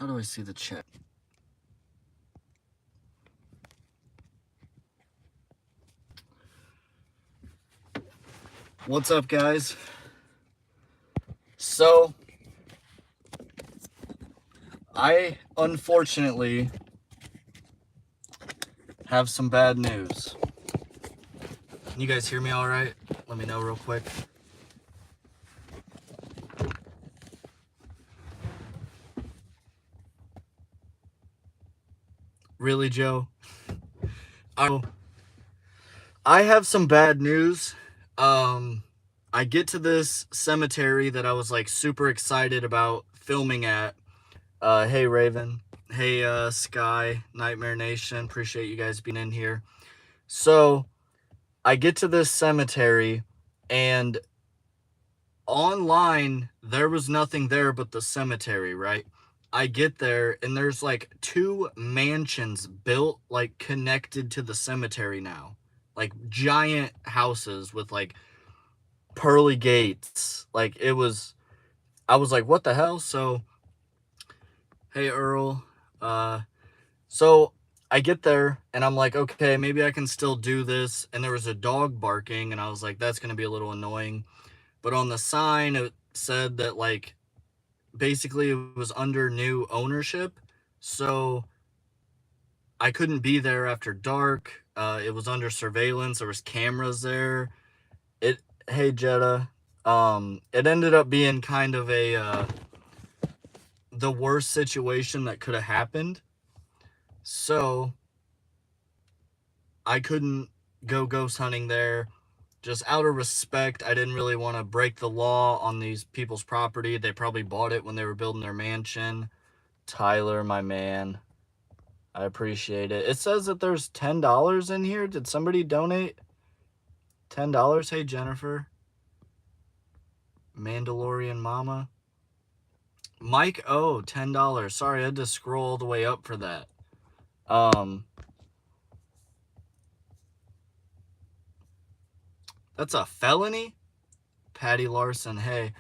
How do I see the chat? What's up, guys? So, I unfortunately have some bad news. Can you guys hear me all right? Let me know real quick. Really, Joe? I have some bad news. I get to this cemetery that I was like super excited about filming at. Hey Raven. Hey Sky, Nightmare Nation. Appreciate you guys being in here. So, I get to this cemetery and online there was nothing there but the cemetery, right? I get there and there's like 2 mansions built like connected to the cemetery now. Like giant houses with like pearly gates. Like I was like, what the hell? So hey Earl. So I get there and I'm like, okay, maybe I can still do this. And there was a dog barking and I was like, that's gonna be a little annoying. But on the sign it said that like basically it was under new ownership, so I couldn't be there after dark. It was under surveillance. There was cameras there. Hey Jetta, it ended up being kind of a the worst situation that could have happened. So I couldn't go ghost hunting there. Just out of respect, I didn't really want to break the law on these people's property. They probably bought it when they were building their mansion. Tyler, my man. I appreciate it. It says that there's $10 in here. Did somebody donate $10? Hey, Jennifer. Mandalorian Mama. Mike O, $10. Sorry, I had to scroll all the way up for that. That's a felony? Patty Larson, hey.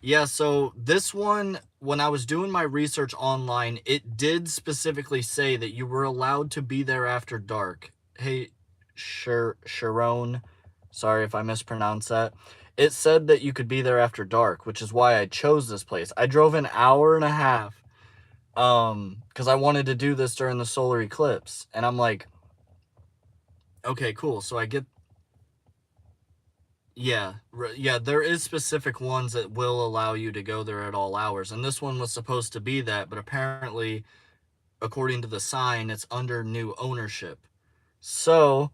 Yeah, so this one, when I was doing my research online, it did specifically say that you were allowed to be there after dark. Hey, Sharon, sorry if I mispronounced that. It said that you could be there after dark, which is why I chose this place. I drove an hour and a half, because I wanted to do this during the solar eclipse. And I'm like, okay, cool. So I get... Yeah, there is specific ones that will allow you to go there at all hours. And this one was supposed to be that, but apparently, according to the sign, it's under new ownership. So,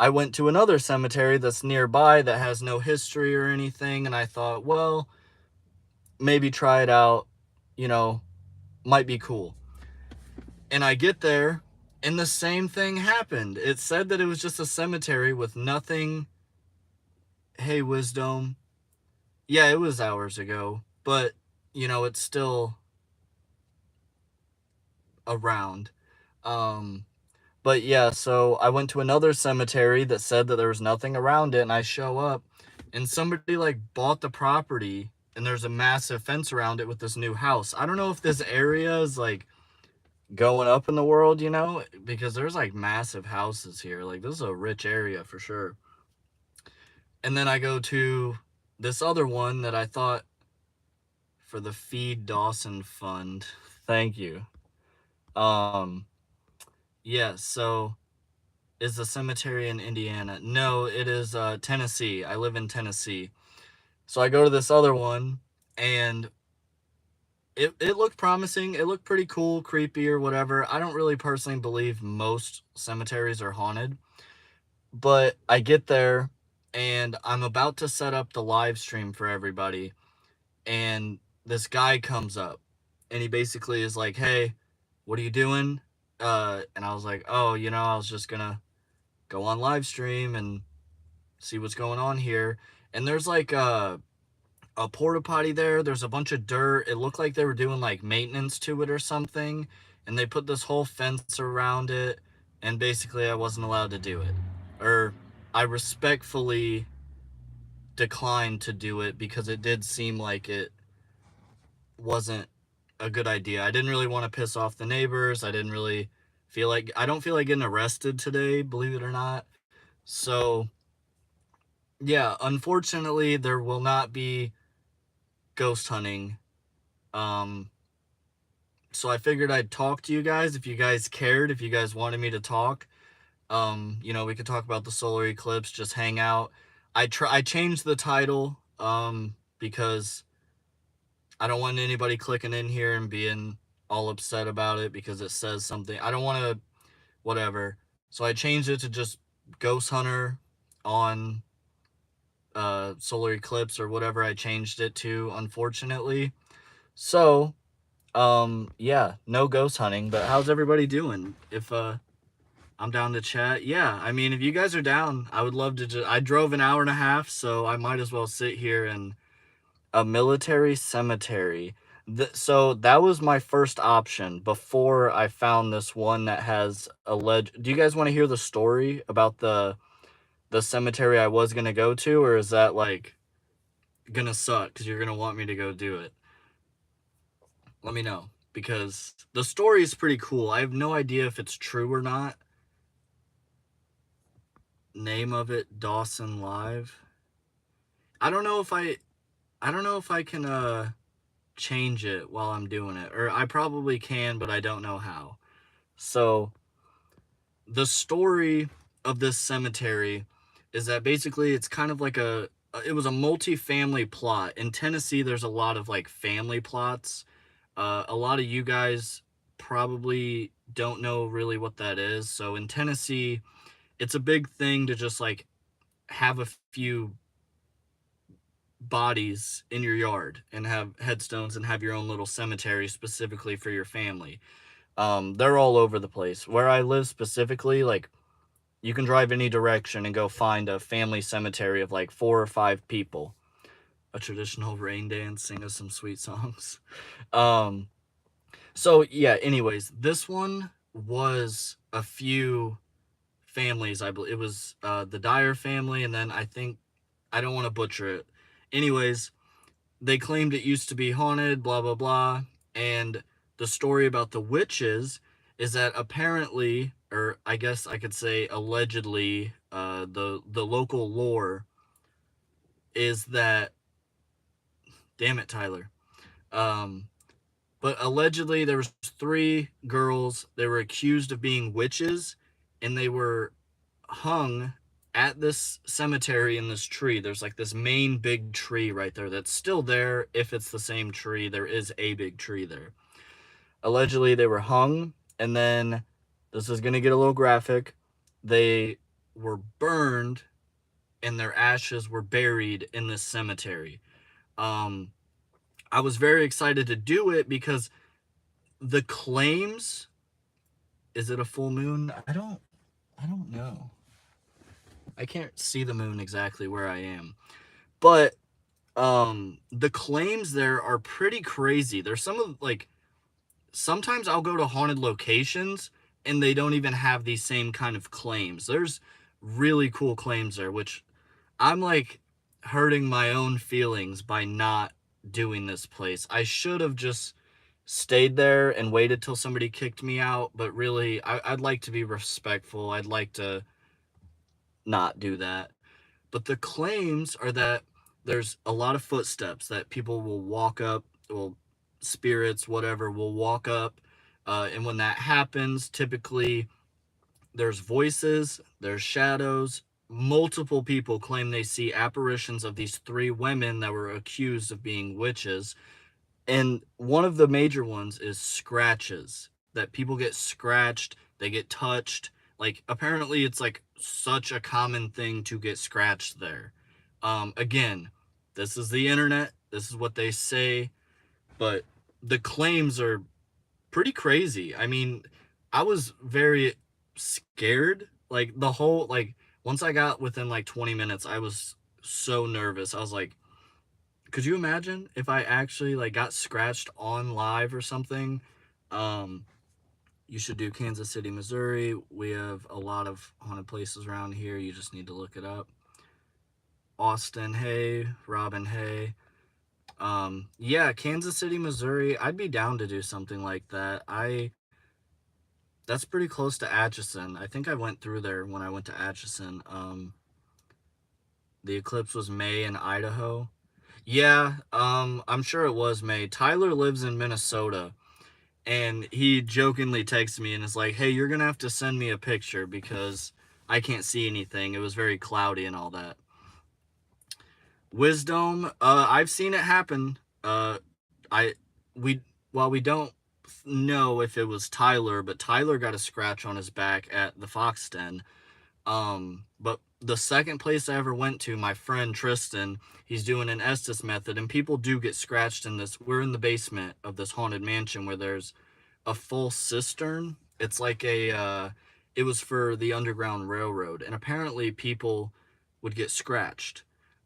I went to another cemetery that's nearby that has no history or anything, and I thought, well, maybe try it out, you know, might be cool. And I get there, and the same thing happened. It said that it was just a cemetery with nothing. Hey, Wisdom. Yeah, it was hours ago, but, you know, it's still around. But yeah, so I went to another cemetery that said that there was nothing around it, and I show up, and somebody, like, bought the property, and there's a massive fence around it with this new house. I don't know if this area is, like, going up in the world, you know, because there's, like, massive houses here. Like, this is a rich area for sure. And then I go to this other one that I thought, for the Feed Dawson Fund. Thank you. Yeah, so is the cemetery in Indiana? No, it is Tennessee. I live in Tennessee. So I go to this other one, and it looked promising. It looked pretty cool, creepy or whatever. I don't really personally believe most cemeteries are haunted. But I get there, and I'm about to set up the live stream for everybody, and this guy comes up, and he basically is like, hey, what are you doing? And I was like, oh, you know, I was just gonna go on live stream and see what's going on here. And there's like a porta potty there. There's a bunch of dirt. It looked like they were doing like maintenance to it or something. And they put this whole fence around it. And basically I wasn't allowed to do it. Or I respectfully declined to do it because it did seem like it wasn't a good idea. I didn't really want to piss off the neighbors. I don't feel like getting arrested today, believe it or not. So yeah, unfortunately there will not be ghost hunting. So I figured I'd talk to you guys if you guys cared, if you guys wanted me to talk. We could talk about the solar eclipse, just hang out. I changed the title because I don't want anybody clicking in here and being all upset about it because it says something. I don't want to whatever. So I changed it to just Ghost Hunter on solar eclipse or whatever I changed it to, unfortunately. So yeah, no ghost hunting, but how's everybody doing? If I'm down to chat. Yeah, I mean, if you guys are down, I would love to I drove an hour and a half, so I might as well sit here in a military cemetery. So that was my first option before I found this one that has do you guys want to hear the story about the cemetery I was going to go to, or is that like going to suck cuz you're going to want me to go do it? Let me know, because the story is pretty cool. I have no idea if it's true or not. Name of it, Dawson Live. I don't know if I can change it while I'm doing it, or I probably can, but I don't know how. So the story of this cemetery is that basically it's kind of like it was a multi-family plot. In Tennessee, there's a lot of like family plots. A lot of you guys probably don't know really what that is. So in Tennessee, it's a big thing to just like have a few bodies in your yard and have headstones and have your own little cemetery specifically for your family. They're all over the place. Where I live specifically, like, you can drive any direction and go find a family cemetery of like 4 or 5 people. A traditional rain dance, sing us some sweet songs. So yeah, anyways, this one was a few families. I believe it was the Dyer family, and then I don't want to butcher it. Anyways, they claimed it used to be haunted, blah blah blah, and the story about the witches is that apparently, or I guess I could say allegedly, the local lore is that, damn it, Tyler. But allegedly there was 3 girls. They were accused of being witches, and they were hung at this cemetery in this tree. There's like this main big tree right there that's still there. If it's the same tree, there is a big tree there. Allegedly, they were hung, and then this is going to get a little graphic. They were burned, and their ashes were buried in this cemetery. I was very excited to do it because the claims, is it a full moon? I don't know. I can't see the moon exactly where I am. But the claims there are pretty crazy. There's some of like, sometimes I'll go to haunted locations and they don't even have these same kind of claims. There's really cool claims there, which I'm like hurting my own feelings by not doing this place. I should have just stayed there and waited till somebody kicked me out, but really I'd like to be respectful. I'd like to not do that. But the claims are that there's a lot of footsteps that people will walk up, well, spirits, whatever, will walk up. And when that happens, typically there's voices, there's shadows. Multiple people claim they see apparitions of these 3 women that were accused of being witches. And one of the major ones is scratches, that people get scratched, they get touched. Like, apparently it's like such a common thing to get scratched there. Again, this is the internet, this is what they say, but the claims are pretty crazy. I mean, I was very scared. Like, the whole, like, once I got within like 20 minutes, I was so nervous. I was like, could you imagine if I actually like got scratched on live or something? You should do Kansas City, Missouri. We have a lot of haunted places around here. You just need to look it up. Austin, hey. Robin, hey. Yeah, Kansas City, Missouri. I'd be down to do something like that. That's pretty close to Atchison. I think I went through there when I went to Atchison. The eclipse was May in Idaho. Yeah, I'm sure it was May. Tyler lives in Minnesota, and he jokingly texted me and is like, "Hey, you're gonna have to send me a picture because I can't see anything. It was very cloudy and all that." Wisdom, I've seen it happen. I we While we don't know if it was Tyler, but Tyler got a scratch on his back at the Fox Den. But the second place I ever went to, my friend Tristan, he's doing an Estes method, and people do get scratched in this. We're in the basement of this haunted mansion where there's a full cistern. It's like it was for the Underground Railroad, and apparently people would get scratched.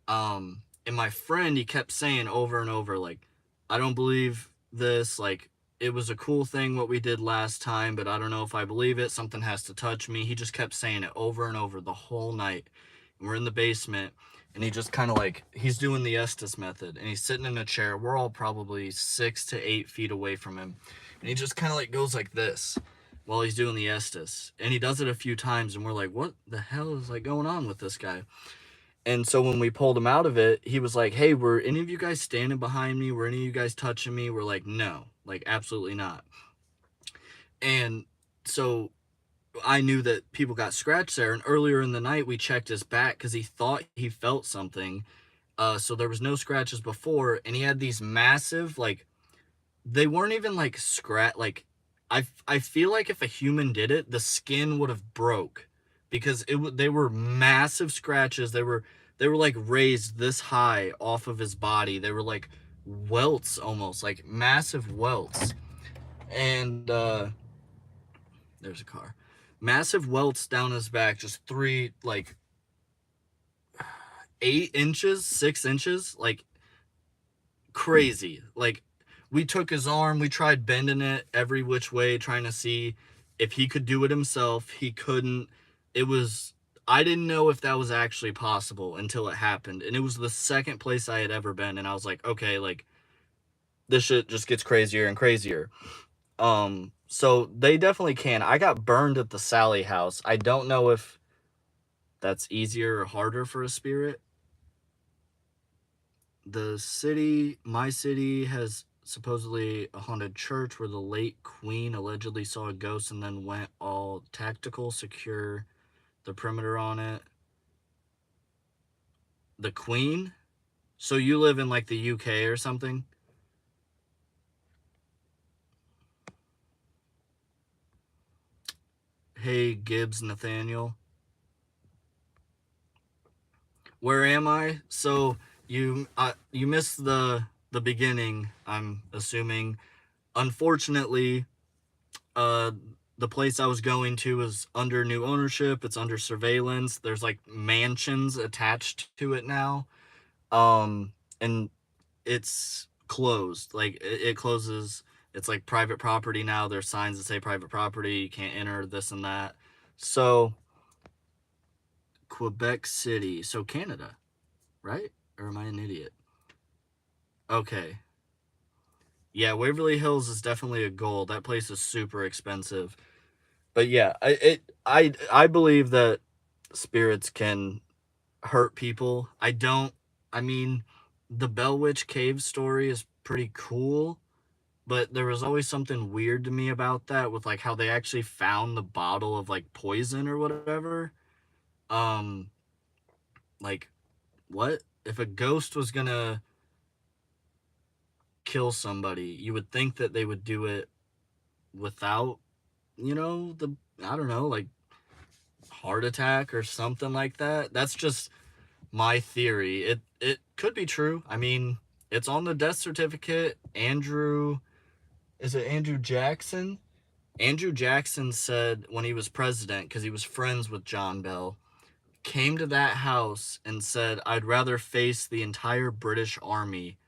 And my friend, he kept saying over and over, like, I don't believe this. Like, it was a cool thing what we did last time, but I don't know if I believe it. Something has to touch me. He just kept saying it over and over the whole night. And we're in the basement, and he just kind of like, he's doing the Estes method, and he's sitting in a chair. We're all probably 6 to 8 feet away from him, and he just kind of like goes like this while he's doing the Estes. And he does it a few times, and we're like, what the hell is like going on with this guy? And so when we pulled him out of it, he was like, hey, were any of you guys standing behind me? Were any of you guys touching me? We're like, no, like absolutely not. And so I knew that people got scratched there. And earlier in the night, we checked his back because he thought he felt something. So there was no scratches before. And he had these massive, like, they weren't even like like I feel like if a human did it, the skin would have broke because they were massive scratches. They were like raised this high off of his body. They were like welts, almost like massive welts. And there's a car. Massive welts down his back, just three, like 8 inches, 6 inches, like crazy. Like, we took his arm, we tried bending it every which way, trying to see if he could do it himself. He couldn't. It was, I didn't know if that was actually possible until it happened. And it was the second place I had ever been. And I was like, okay, like, this shit just gets crazier and crazier. So they definitely can. I got burned at the Sally house. I don't know if that's easier or harder for a spirit. My city has supposedly a haunted church where the late queen allegedly saw a ghost and then went all tactical, secure the perimeter on it. The queen? So you live in like the UK or something? Hey, Gibbs Nathaniel. Where am I? So you missed the beginning, I'm assuming. Unfortunately, uh the place I was going to is under new ownership. It's under surveillance. There's like mansions attached to it now. And it's closed. Like it closes. It's like private property now. There's signs that say private property, you can't enter this and that. So Quebec City, so Canada, right? Or am I an idiot? Okay. Yeah, Waverly Hills is definitely a goal. That place is super expensive. But yeah, I believe that spirits can hurt people. I mean, the Bell Witch Cave story is pretty cool, but there was always something weird to me about that with like how they actually found the bottle of like poison or whatever. Um like, what? If a ghost was gonna kill somebody, you would think that they would do it without, the, I don't know, like heart attack or something like that. That's just my theory. It could be true. I mean, it's on the death certificate. Is it Andrew Jackson? Andrew Jackson said when he was president, because he was friends with John Bell, came to that house and said, I'd rather face the entire British army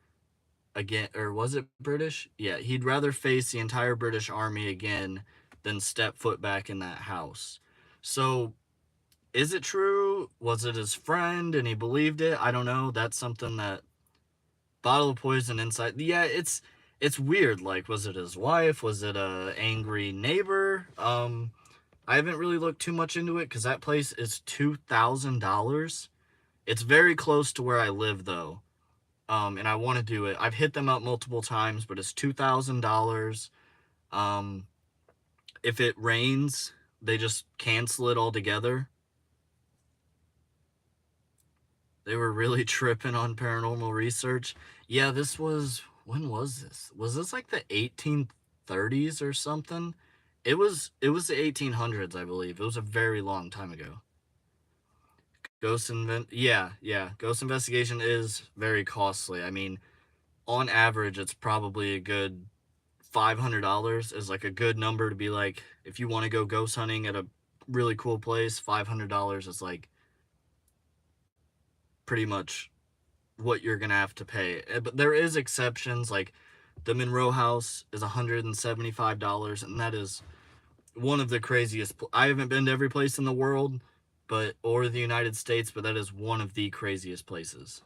again. Or was it British? Yeah, he'd rather face the entire British army again than step foot back in that house. So is it true? Was it his friend and he believed it? I don't know. That's something that Bottle of poison inside. Yeah, it's weird. Like, was it his wife? Was it a angry neighbor? I haven't really looked too much into it because that place is $2,000. It's very close to where I live though. And I want to do it. I've hit them up multiple times, but it's $2,000. Um, if it rains, they just cancel it altogether. They were really tripping on paranormal research. Yeah, this was, when was this? Was this like the 1830s or something? It was the 1800s, I believe. It was a very long time ago. Ghost investigation is very costly. I mean, on average, it's probably a good $500 is like a good number to be like, if you want to go ghost hunting at a really cool place, $500 is like pretty much what you're gonna have to pay. But there is exceptions, like the Monroe House is $175, and that is one of the craziest. I haven't been to every place in the world, or the United States, but that is one of the craziest places.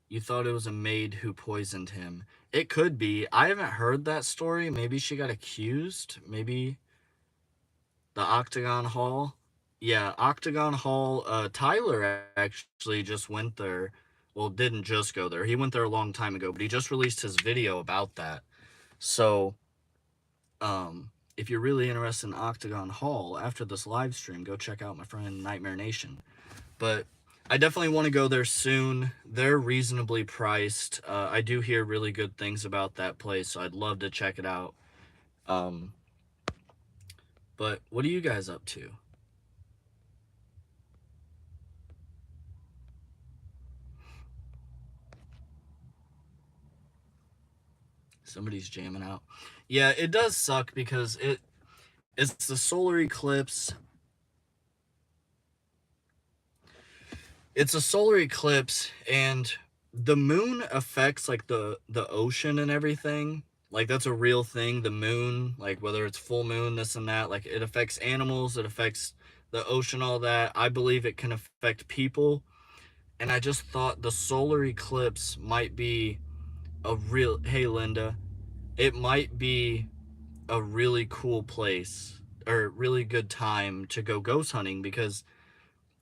You thought it was a maid who poisoned him. It could be. I haven't heard that story. Maybe she got accused. Maybe the Octagon Hall. Yeah, Octagon Hall. Tyler actually just went there. Well, didn't just go there. He went there a long time ago, but he just released his video about that. So, if you're really interested in Octagon Hall after this live stream, go check out my friend Nightmare Nation. But I definitely want to go there soon. They're reasonably priced. I do hear really good things about that place, so I'd love to check it out. But what are you guys up to? Somebody's jamming out. Yeah, it does suck because it's the solar eclipse. It's a solar eclipse, and the moon affects like the ocean and everything. Like, that's a real thing. The moon, like whether it's full moon, this and that, like it affects animals, it affects the ocean, all that. I believe it can affect people. And I just thought the solar eclipse might be a real, hey Linda, it might be a really cool place or really good time to go ghost hunting, because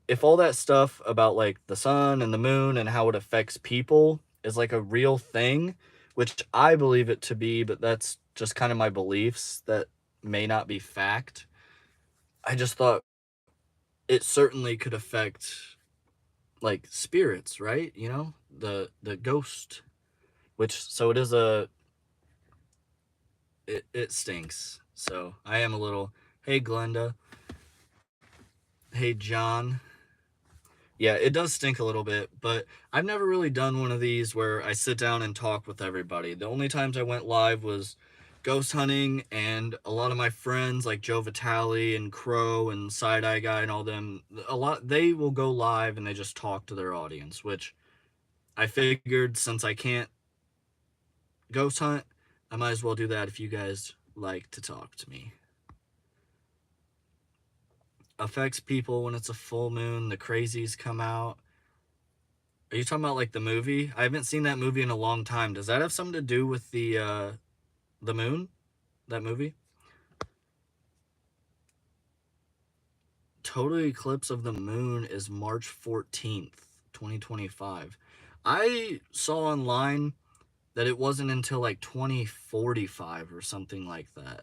if all that stuff about like the sun and the moon and how it affects people is like a real thing, which I believe it to be, but that's just kind of my beliefs that may not be fact. I just thought it certainly could affect like spirits, right? You know, the ghost, which, so it is a, it stinks. So I am a little, hey Glenda, hey John. Yeah, it does stink a little bit, but I've never really done one of these where I sit down and talk with everybody. The only times I went live was ghost hunting, and a lot of my friends like Joe Vitale and Crow and Side Eye Guy and all them, they will go live and they just talk to their audience, which I figured since I can't ghost hunt, I might as well do that if you guys like to talk to me. Affects people when it's a full moon, the crazies come out. Are you talking about like the movie? I haven't seen that movie in a long time. Does that have something to do with the moon? That movie? Total eclipse of the moon is March 14th, 2025. I saw online that it wasn't until like 2045 or something like that.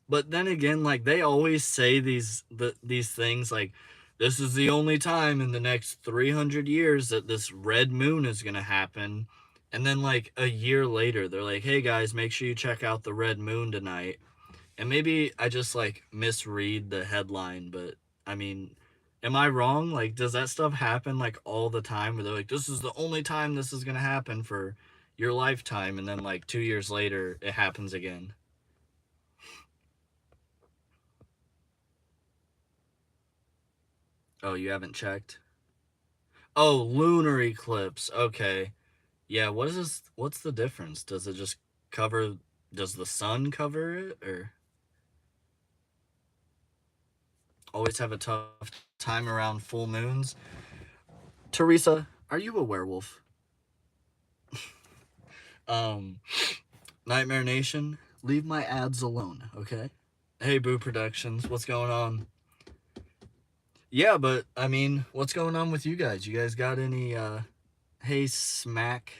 But then again, like they always say these things like, this is the only time in the next 300 years that this red moon is going to happen. And then like a year later, they're like, hey guys, make sure you check out the red moon tonight. And maybe I just like misread the headline, but I mean, am I wrong? Like, does that stuff happen like all the time where they're like, this is the only time this is going to happen for your lifetime? And then like 2 years later, it happens again. Oh, you haven't checked? Oh, lunar eclipse. Okay. Yeah, what is this? What's the difference? Does it just cover, does the sun cover it, or? always have a tough time around full moons. Teresa, are you a werewolf? Um, Nightmare Nation, leave my ads alone, okay? Hey, Boo Productions, what's going on? Yeah, but I mean, what's going on with you guys? You guys got any? Hey, Smack.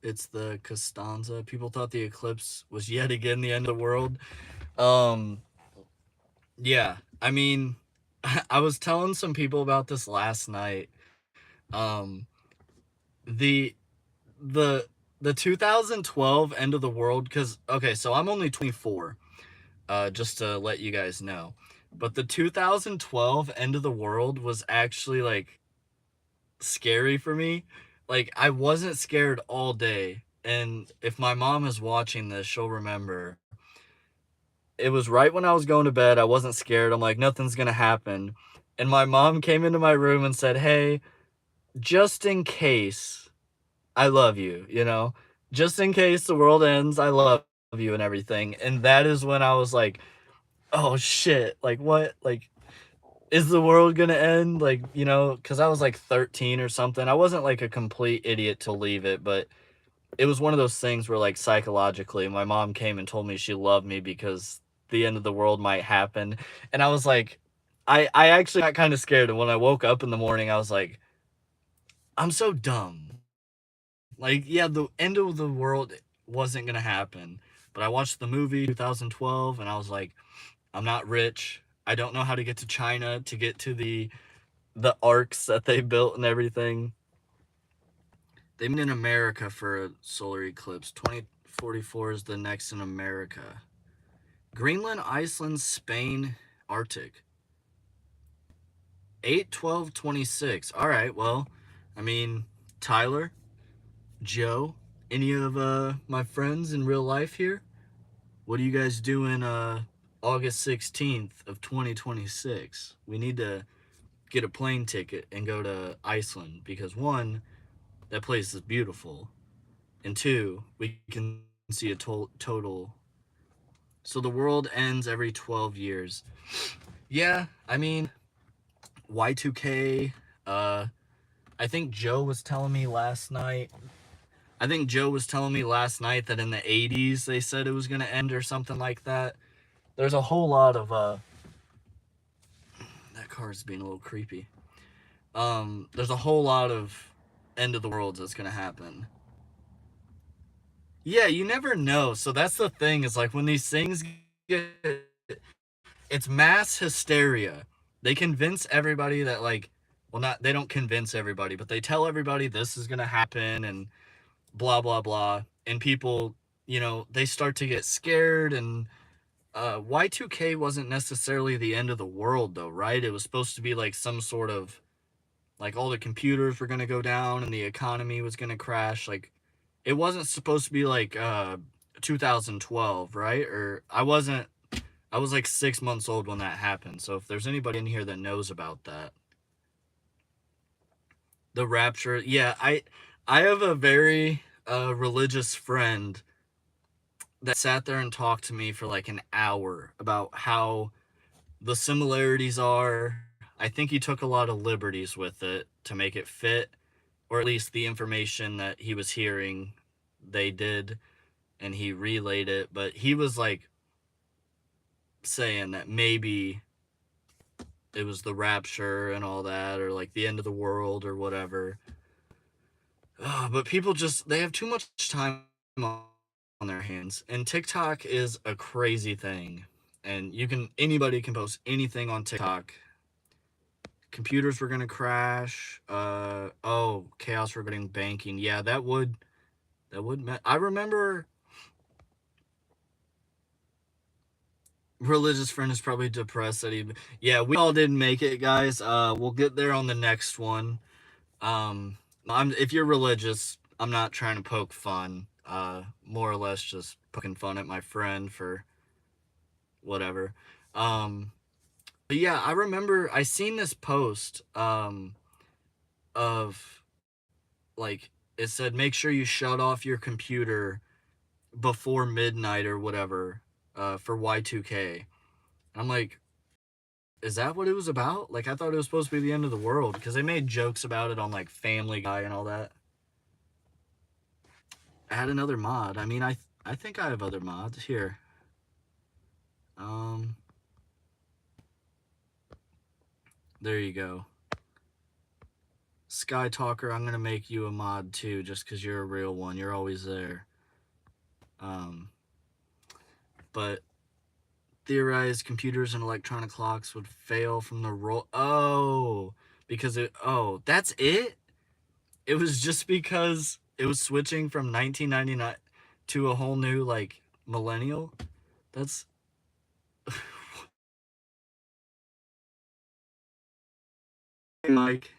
It's the Costanza. People thought the eclipse was yet again the end of the world. Um, yeah, I mean, I was telling some people about this last night. Um, the the the 2012 end of the world, because okay, so I'm only 24. Just to let you guys know, but the 2012 end of the world was actually like scary for me. Like, I wasn't scared all day. And if my mom is watching this, she'll remember. It was right when I was going to bed. I wasn't scared. I'm like, nothing's going to happen. And my mom came into my room and said, "Hey, just in case, I love you, you know? Just in case the world ends, I love you and everything." And that is when I was like, oh shit. Like, what? Like, is the world gonna end? Like, you know, because I was like 13 or something. I wasn't like a complete idiot to leave it, but it was one of those things where, like, psychologically, my mom came and told me she loved me because the end of the world might happen. And I was like, I actually got kind of scared. And when I woke up in the morning, I was like, I'm so dumb. Like, yeah, the end of the world wasn't gonna happen. But I watched the movie 2012 and I was like, I'm not rich. I don't know how to get to China to get to the arcs that they built and everything. They mean in America for a solar eclipse. 2044 is the next in America. Greenland, Iceland, Spain, Arctic. 8/12/26. All right, well, I mean, Tyler, Joe, any of my friends in real life here? What are you guys doing August 16th of 2026? We need to get a plane ticket and go to Iceland because one, that place is beautiful, and two, we can see a total. So the world ends every 12 years. Yeah, I mean, Y2K. Uh, I think Joe was telling me last night. I think Joe was telling me last night that in the 80s they said it was gonna end or something like that. There's a whole lot of that car's being a little creepy. There's a whole lot of end of the worlds that's gonna happen. Yeah, you never know. So that's the thing, is like when these things get, it's mass hysteria. They convince everybody that, like, well, not, they don't convince everybody, but they tell everybody this is gonna happen and blah blah blah, and people, you know, they start to get scared. And Y2K wasn't necessarily the end of the world though, right? It was supposed to be like some sort of, like, all the computers were gonna go down and the economy was gonna crash. Like, it wasn't supposed to be like 2012, right? Or I was like 6 months old when that happened. So if there's anybody in here that knows about that, the rapture, yeah, I have a very religious friend that sat there and talked to me for like an hour about how the similarities are. I think he took a lot of liberties with it to make it fit, or at least the information that he was hearing, they did, and he relayed it. But he was like saying that maybe it was the rapture and all that, or like the end of the world or whatever. But people just, they have too much time on their hands. And TikTok is a crazy thing. And anybody can post anything on TikTok. Computers were gonna crash. Oh, chaos regarding banking. Yeah, I remember. Religious friend is probably depressed that he. Yeah, we all didn't make it, guys. We'll get there on the next one. If you're religious, I'm not trying to poke fun. More or less just poking fun at my friend for whatever. Um, but yeah, I remember I seen this post of, like, it said make sure you shut off your computer before midnight or whatever for Y2K. I'm like, Is that what it was about? Like, I thought it was supposed to be the end of the world, because they made jokes about it on, like, Family Guy and all that. Add another mod. I mean, I think I have other mods. Here. There you go. Sky Talker, I'm going to make you a mod, too, just because you're a real one. You're always there. But theorized computers and electronic clocks would fail from the roll. Oh, because that's it? It was just because it was switching from 1999 to a whole new, like, millennial? That's... Mike.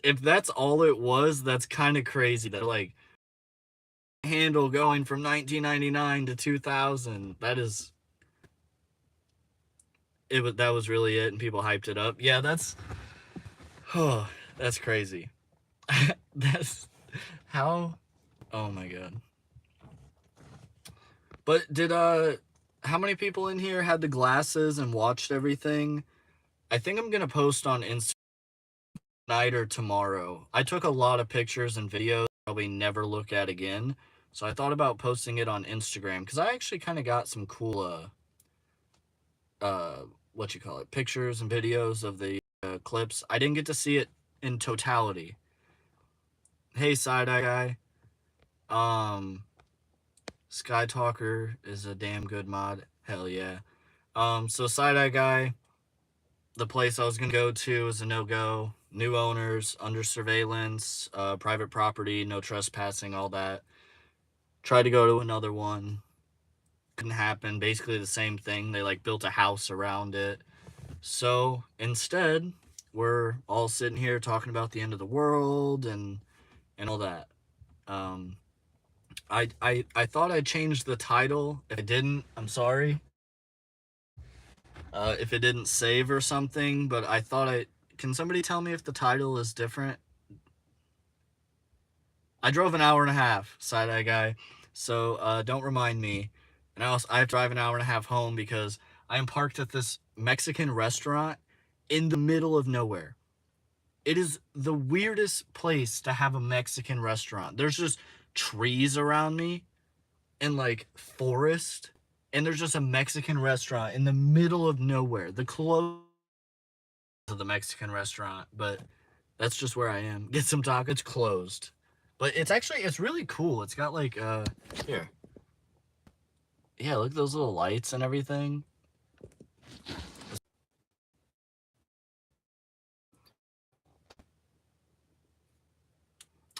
If that's all it was, that's kind of crazy. That, like, handle going from 1999 to 2000. That was really it, and people hyped it up. Yeah, that's... Oh, that's crazy. That's... How... Oh my god. But did, how many people in here had the glasses and watched everything? I think I'm gonna post on Instagram tonight or tomorrow. I took a lot of pictures and videos I'll probably never look at again. So I thought about posting it on Instagram, because I actually kind of got some cool, pictures and videos of the clips. I didn't get to see it in totality. Hey, Side-Eye Guy. Sky Talker is a damn good mod. Hell yeah. So Side-Eye Guy, the place I was going to go to is a no-go. New owners, under surveillance, private property, no trespassing, all that. Tried to go to another one. Couldn't happen. Basically the same thing. They, like, built a house around it. So instead, we're all sitting here talking about the end of the world and all that. I thought I changed the title. If I didn't, I'm sorry. If it didn't save or something, but I thought can somebody tell me if the title is different? I drove an hour and a half, Side-Eye Guy, so don't remind me. And I have to drive an hour and a half home because I am parked at this Mexican restaurant in the middle of nowhere. It is the weirdest place to have a Mexican restaurant. There's just trees around me and, like, forest, and there's just a Mexican restaurant in the middle of nowhere. The close to the Mexican restaurant, but that's just where I am. Get some tacos. It's closed. But it's really cool. It's got, like, here. Yeah, look at those little lights and everything.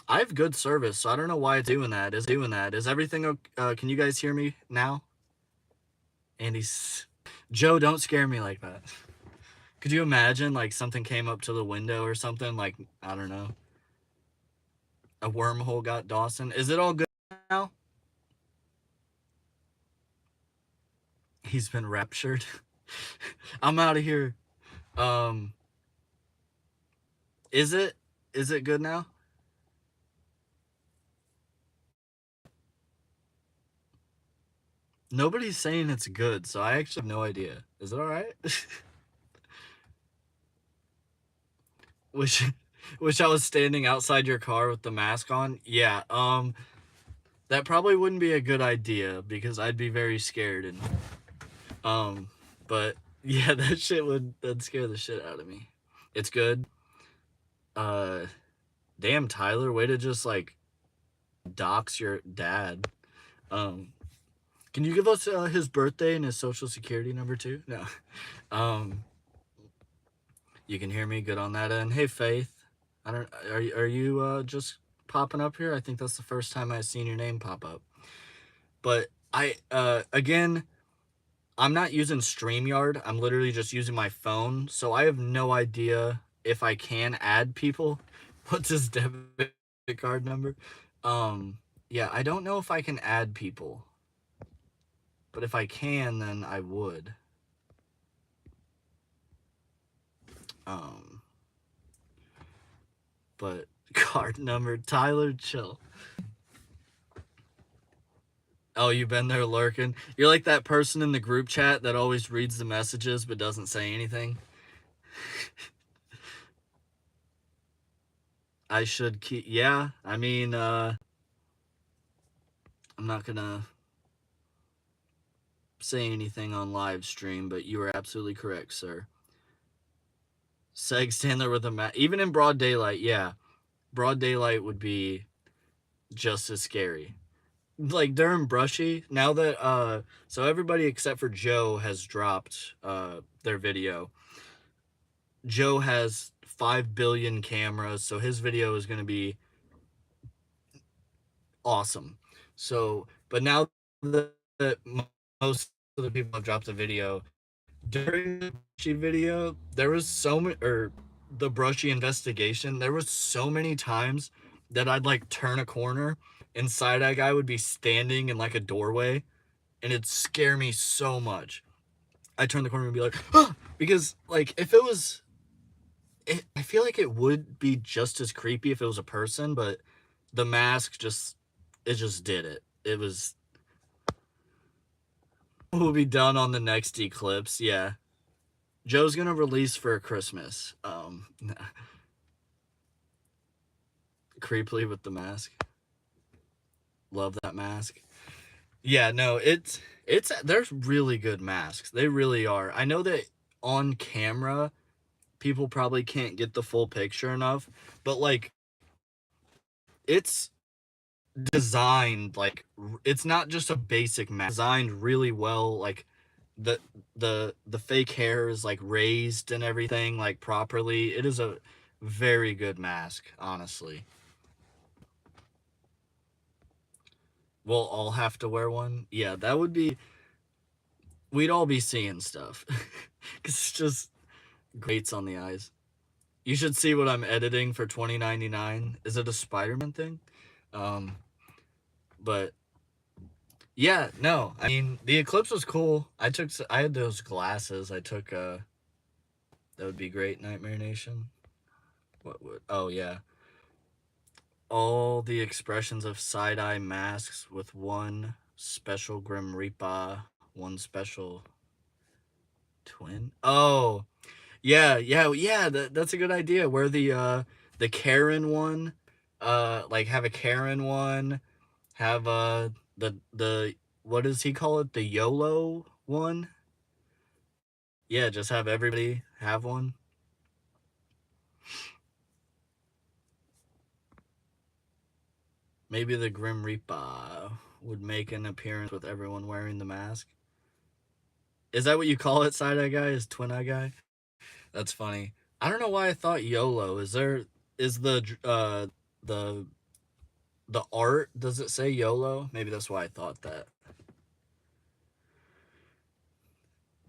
I have good service, so I don't know why it's doing that. Is everything okay? Can you guys hear me now? Andy's... Joe, don't scare me like that. Could you imagine, like, something came up to the window or something? Like, I don't know. A wormhole got Dawson. Is it all good now? He's been raptured. I'm out of here. Is it good now? Nobody's saying it's good, so I actually have no idea. Is it all right? Wish I was standing outside your car with the mask on. Yeah, that probably wouldn't be a good idea because I'd be very scared, and but yeah, that'd scare the shit out of me. It's good. Damn, Tyler, way to just, like, dox your dad. Can you give us his birthday and his social security number too? No. You can hear me good on that end. Hey, Faith. Are you just popping up here? I think that's the first time I've seen your name pop up. But again, I'm not using StreamYard. I'm literally just using my phone, so I have no idea if I can add people. What's his debit card number? Yeah, I don't know if I can add people. But if I can, then I would. But card number, Tyler, chill. Oh, you've been there lurking? You're like that person in the group chat that always reads the messages but doesn't say anything. I should keep... Yeah, I mean, I'm not gonna say anything on live stream, but you are absolutely correct, sir. Seg stand there with a mask. Even in broad daylight, yeah. Broad daylight would be just as scary. Like during Brushy, now that so everybody except for Joe has dropped their video. Joe has 5 billion cameras, so his video is going to be awesome. So, but now that most of the people have dropped a video, during the Brushy video, there was so many, or the Brushy investigation, there was so many times that I'd like turn a corner and Side Eye Guy would be standing in like a doorway, and it'd scare me so much. I'd turn the corner and be like, ah! Because like if it was, I feel like it would be just as creepy if it was a person, but the mask just, it just did it. It was, will be done on the next eclipse. Yeah. Joe's gonna release for Christmas. Creepily with the mask. Love that mask. Yeah, no, it's there's really good masks. They really are. I know that on camera people probably can't get the full picture enough, but like it's designed like it's not just a basic mask. Designed really well, like the the fake hair is like raised and everything like properly. It is a very good mask, honestly. We'll all have to wear one. Yeah, that would be, we'd all be seeing stuff. Cause it's just grates on the eyes. You should see what I'm editing for 2099. Is it a Spider-Man thing? Um but yeah, no. I mean, the eclipse was cool. I had those glasses. I took that would be great, Nightmare Nation. What would, oh yeah. All the expressions of side-eye masks with one special Grim Reaper, one special twin. Oh, yeah, yeah. That's a good idea. Where the Karen one, like have a Karen one, have the what does he call it? The YOLO one. Yeah, just have everybody have one. Maybe the Grim Reaper would make an appearance with everyone wearing the mask. Is that what you call it, Side Eye Guy? Is Twin Eye Guy? That's funny. I don't know why I thought YOLO. Is the the art, does it say YOLO? Maybe that's why I thought that.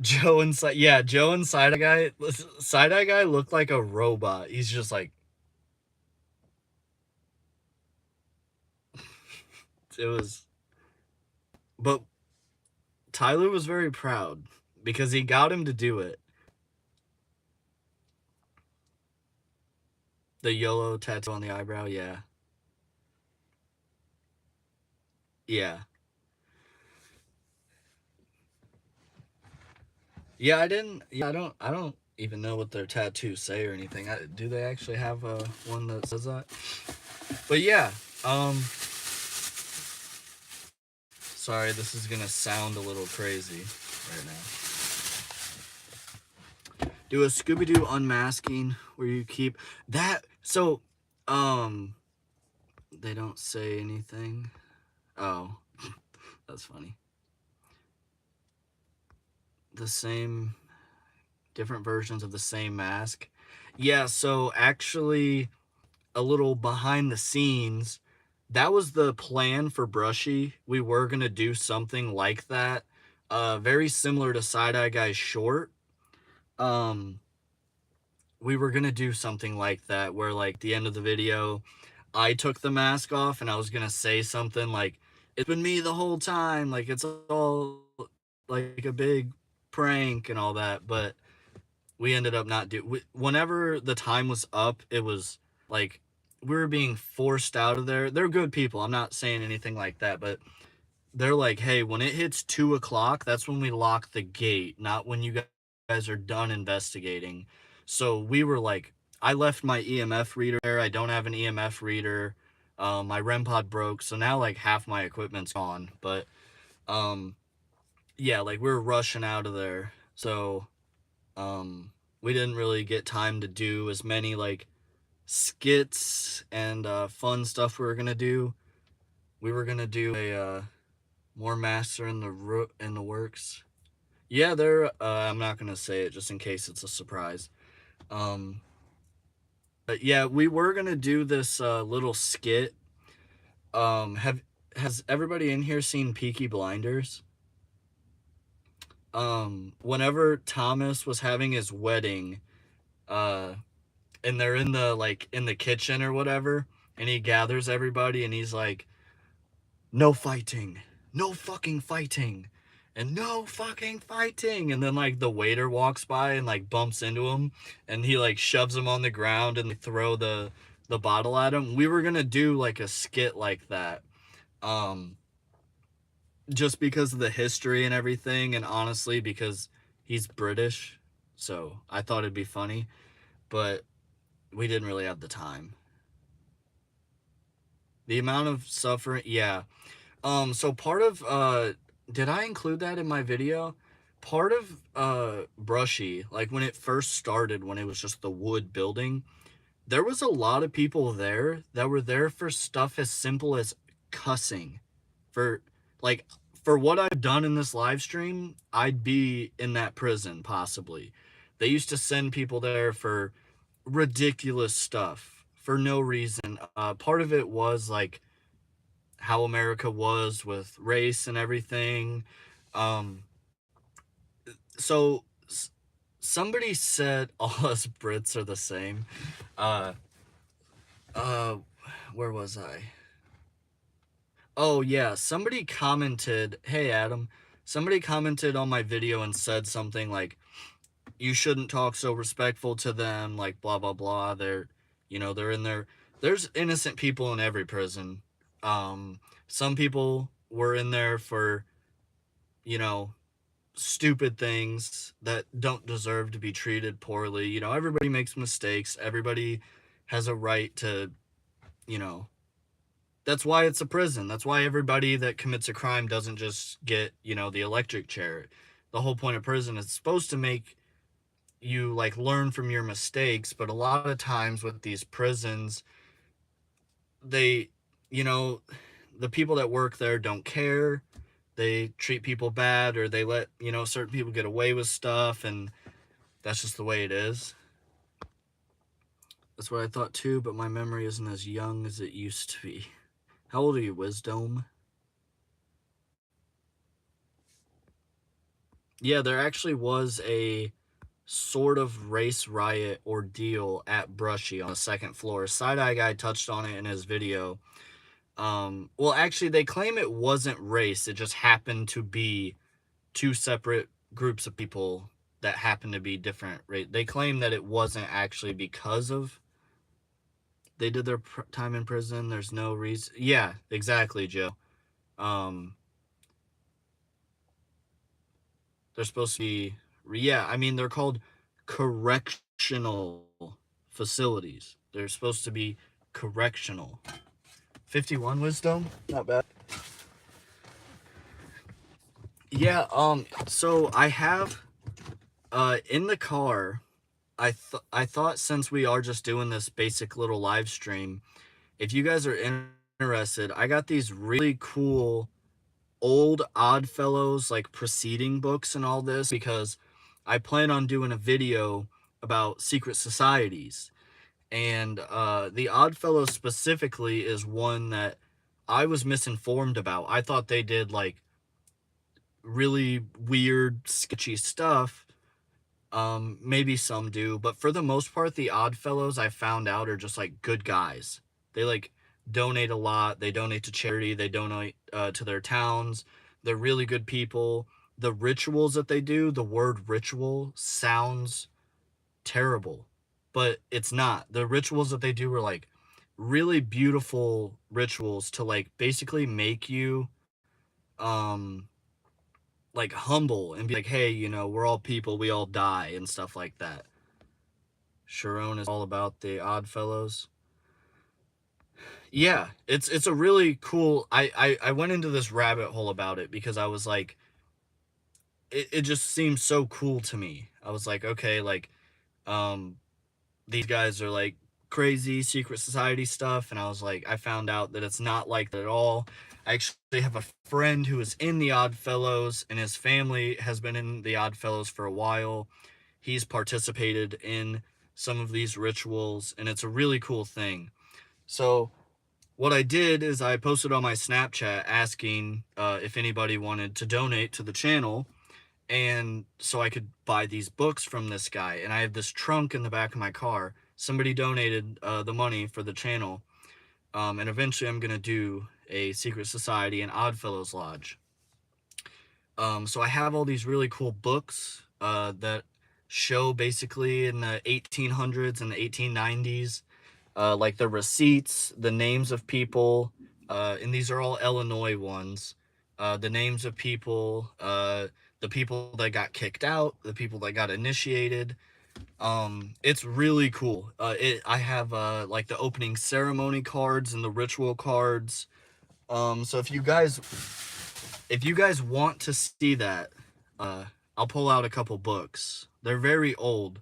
Joe and Side Eye Guy. Side Eye Guy looked like a robot. He's just like, it was, but Tyler was very proud because he got him to do it. The YOLO tattoo on the eyebrow, yeah. Yeah. Yeah, I don't even know what their tattoos say or anything. Do they actually have one that says that? But yeah, sorry, this is gonna sound a little crazy right now. Do a Scooby-Doo unmasking where you keep that. So, they don't say anything. Oh, that's funny. The same, different versions of the same mask. Yeah, so actually, a little behind the scenes, that was the plan for Brushy. We were gonna do something like that, very similar to Side Eye Guy's short. We were gonna do something like that, where like the end of the video, I took the mask off and I was gonna say something like, "It's been me the whole time," like it's all like a big prank and all that. But we ended up not whenever the time was up, it was like we were being forced out of there. They're good people, I'm not saying anything like that, but they're like, hey, when it hits 2 o'clock, that's when we lock the gate, not when you guys are done investigating. So we were like, I left my EMF reader there. I don't have an EMF reader. My REM pod broke, so now like half my equipment's gone. But yeah, like we're rushing out of there. So we didn't really get time to do as many like skits and fun stuff we were gonna do. We were gonna do a more master in the works. Yeah, they're I'm not gonna say it just in case it's a surprise. But yeah, we were gonna do this little skit. Has everybody in here seen Peaky Blinders? Whenever Thomas was having his wedding, uh, and they're in the like in the kitchen or whatever, and he gathers everybody and he's like, no fighting, no fucking fighting, and no fucking fighting. And then like the waiter walks by and like bumps into him, and he like shoves him on the ground and they throw the bottle at him. We were gonna do like a skit like that, just because of the history and everything, and honestly because he's British, so I thought it'd be funny, but we didn't really have the time. The amount of suffering, yeah. So part of did I include that in my video? Part of Brushy, like when it first started, when it was just the wood building, there was a lot of people there that were there for stuff as simple as cussing. For like for what I've done in this live stream, I'd be in that prison possibly. They used to send people there for ridiculous stuff for no reason. Part of it was like how America was with race and everything. Um, so somebody said all us Brits are the same. Uh, uh, where was I? Oh yeah, somebody commented, hey Adam, somebody commented on my video and said something like, you shouldn't talk so respectful to them, like blah blah blah. They're, they're in there. There's innocent people in every prison. Some people were in there for, you know, stupid things that don't deserve to be treated poorly. Everybody makes mistakes. Everybody has a right to, you know, that's why it's a prison. That's why everybody that commits a crime doesn't just get, the electric chair. The whole point of prison is supposed to make you like learn from your mistakes, but a lot of times with these prisons, they, you know, the people that work there don't care. They treat people bad, or they let, certain people get away with stuff, and that's just the way it is. That's what I thought too, but my memory isn't as young as it used to be. How old are you, Wisdom? Yeah, there actually was a sort of race riot ordeal at Brushy on the second floor. Side-Eye Guy touched on it in his video. Well, actually, they claim it wasn't race. It just happened to be two separate groups of people that happened to be different. Right? They claim that it wasn't actually because of they did their time in prison. There's no reason. Yeah, exactly, Joe. They're supposed to be, yeah, I mean, they're called correctional facilities. They're supposed to be correctional. 51 Wisdom? Not bad. Yeah, so I have, in the car, I thought since we are just doing this basic little live stream, if you guys are interested, I got these really cool old Oddfellows like preceding books and all this, because I plan on doing a video about secret societies, and the Oddfellows specifically is one that I was misinformed about. I thought they did like really weird, sketchy stuff. Maybe some do, but for the most part, the Oddfellows I found out are just like good guys. They like donate a lot. They donate to charity. They donate to their towns. They're really good people. The rituals that they do, the word ritual sounds terrible, but it's not. The rituals that they do are like really beautiful rituals to like basically make you like humble and be like, hey, you know, we're all people, we all die and stuff like that. Sharon is all about the Oddfellows. Yeah, it's a really cool. I went into this rabbit hole about it because I was like, it just seems so cool to me. I was like, okay, like, um, these guys are like crazy secret society stuff, and I was like, I found out that it's not like that at all. I actually have a friend who is in the Oddfellows, and his family has been in the Oddfellows for a while. He's participated in some of these rituals, and it's a really cool thing. So what I did is I posted on my Snapchat asking if anybody wanted to donate to the channel, and so I could buy these books from this guy. And I have this trunk in the back of my car. Somebody donated the money for the channel, and eventually I'm gonna do a secret society and Oddfellows Lodge. So I have all these really cool books that show basically in the 1800s and the 1890s, like the receipts, the names of people, and these are all Illinois ones. The names of people, the people that got kicked out, the people that got initiated. It's really cool. I have like the opening ceremony cards and the ritual cards. So if you guys want to see that, I'll pull out a couple books. They're very old.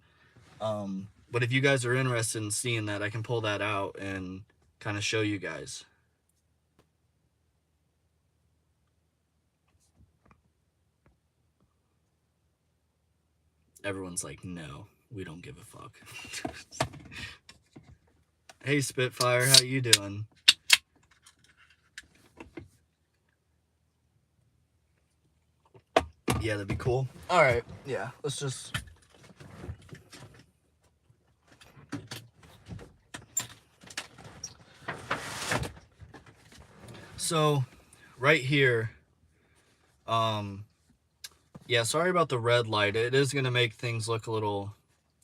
But if you guys are interested in seeing that, I can pull that out and kind of show you guys. Everyone's like, no, we don't give a fuck. Hey, Spitfire, how you doing? Yeah, that'd be cool. All right, yeah, let's just... So, right here, yeah, sorry about the red light. It is going to make things look a little...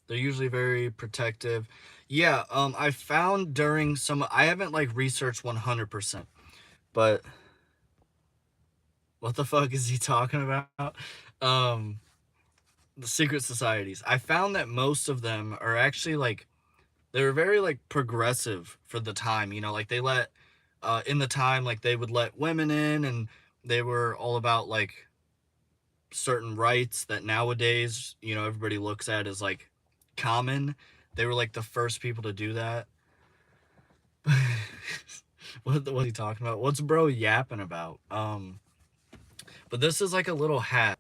They're usually very protective. Yeah, I found during some... I haven't, like, researched 100%, but... What the fuck is he talking about? The secret societies. I found that most of them are actually, like... They were very, like, progressive for the time, you know? Like, they let... in the time, like, they would let women in, and they were all about, like... certain rights that nowadays, you know, everybody looks at as like common. They were like the first people to do that. What's he talking about? What's bro yapping about? But this is like a little hat.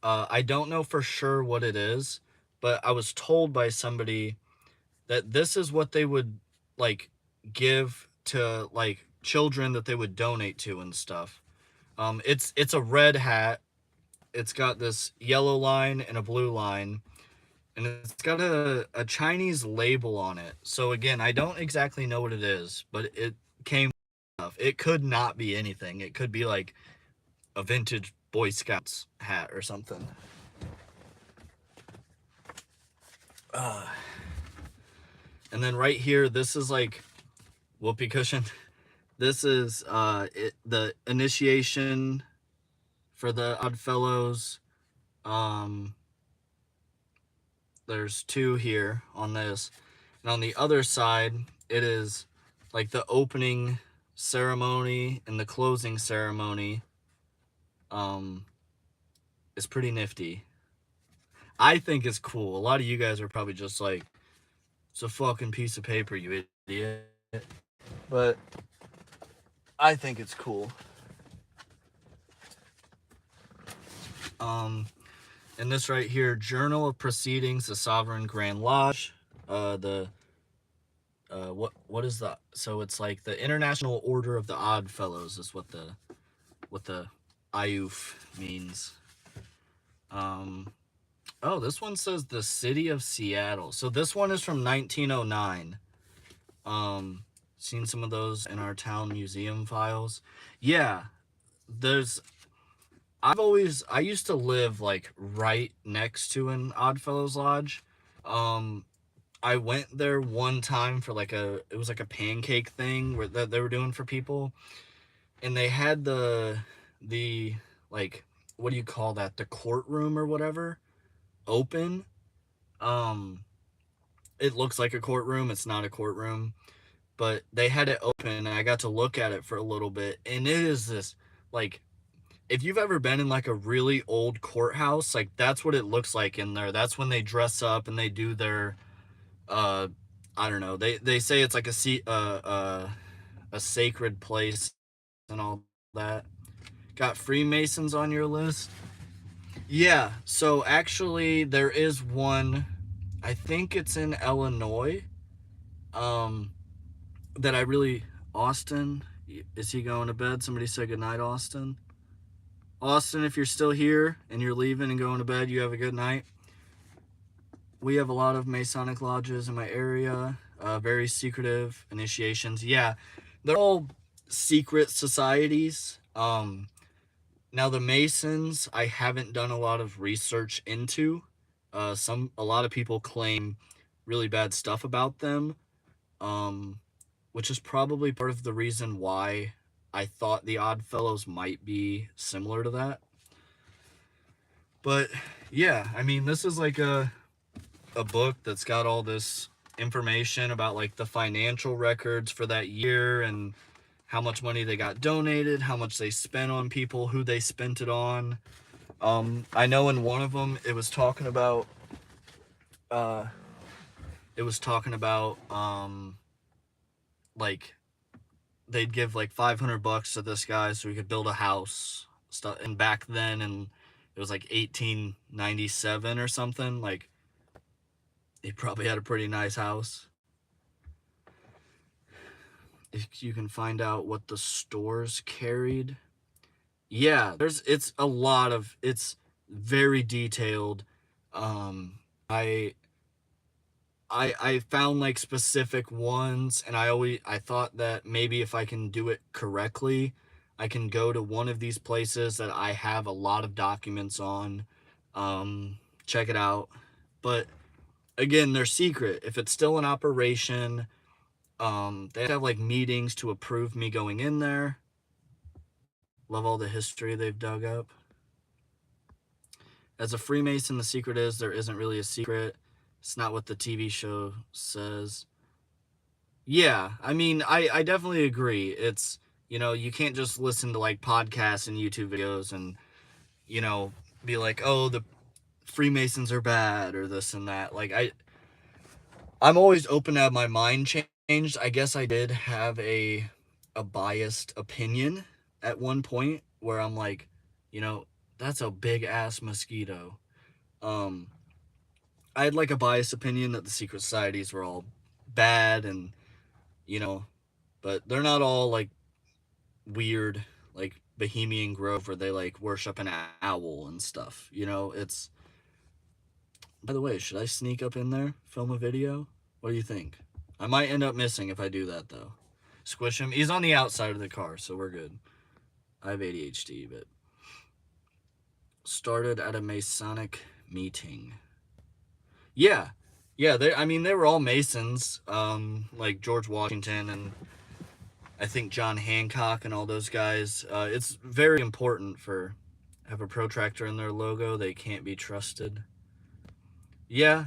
I don't know for sure what it is, but I was told by somebody that this is what they would like give to like children that they would donate to and stuff. It's a red hat. It's got this yellow line and a blue line, and it's got a Chinese label on it. So again, I don't exactly know what it is, but it came enough. It could not be anything. It could be like a vintage Boy Scouts hat or something. And then right here, this is like whoopee cushion. This is the initiation for the Oddfellows. There's two here on this, and on the other side it is like the opening ceremony and the closing ceremony. It's pretty nifty. I think it's cool. A lot of you guys are probably just like, it's a fucking piece of paper, you idiot. But I think it's cool. And this right here, Journal of Proceedings, the Sovereign Grand Lodge. What is that? So it's like the International Order of the Odd Fellows is what the IUF means. Oh, this one says the City of Seattle. So this one is from 1909. Seen some of those in our town museum files. Yeah, I used to live like right next to an Oddfellows Lodge. I went there one time for like it was like a pancake thing that they were doing for people. And they had the, like, what do you call that, the courtroom or whatever, open. um it looks like a courtroom, it's not a courtroom, but they had it open and I got to look at it for a little bit, and it is this, like, if you've ever been in like a really old courthouse, like that's what it looks like in there. That's when they dress up and they do their uh I don't know, they say it's like a sacred place and all that. Got Freemasons on your list? Yeah, so actually there is one, I think it's in Illinois, um that I really, Austin, is he going to bed? Somebody say goodnight, Austin. Austin, if you're still here and you're leaving and going to bed, you have a good night. We have a lot of Masonic lodges in my area, very secretive initiations. Yeah, they're all secret societies. Now the Masons, I haven't done a lot of research into. A lot of people claim really bad stuff about them, um, which is probably part of the reason why I thought the Oddfellows might be similar to that. But yeah, I mean, this is like a book that's got all this information about like the financial records for that year and how much money they got donated, how much they spent on people, who they spent it on. I know in one of them uh, it was talking about like they'd give like $500 to this guy so he could build a house stuff. And back then, and it was like 1897 or something. Like he probably had a pretty nice house. If you can find out what the stores carried, yeah, it's very detailed. um i I found like specific ones, and I thought that maybe if I can do it correctly, I can go to one of these places that I have a lot of documents on, check it out. But again, they're secret. If it's still in operation, they have like meetings to approve me going in there. Love all the history they've dug up. As a Freemason, the secret is there isn't really a secret. It's not what the TV show says. Yeah, I mean, I definitely agree. It's, you can't just listen to like podcasts and YouTube videos and, you know, be like, oh, the Freemasons are bad or this and that. Like, I'm always open to have my mind changed. I guess I did have a biased opinion at one point where I'm like, you know, that's a big ass mosquito. Um, I had like a biased opinion that the secret societies were all bad and, you know, but they're not all like weird, like Bohemian Grove where they like worship an owl and stuff. It's, by the way, should I sneak up in there, film a video? What do you think? I might end up missing if I do that though. Squish him. He's on the outside of the car, so we're good. I have ADHD, but started at a Masonic meeting. Yeah. Yeah, they were all Masons, like George Washington and I think John Hancock and all those guys. It's very important for have a protractor in their logo. They can't be trusted. Yeah,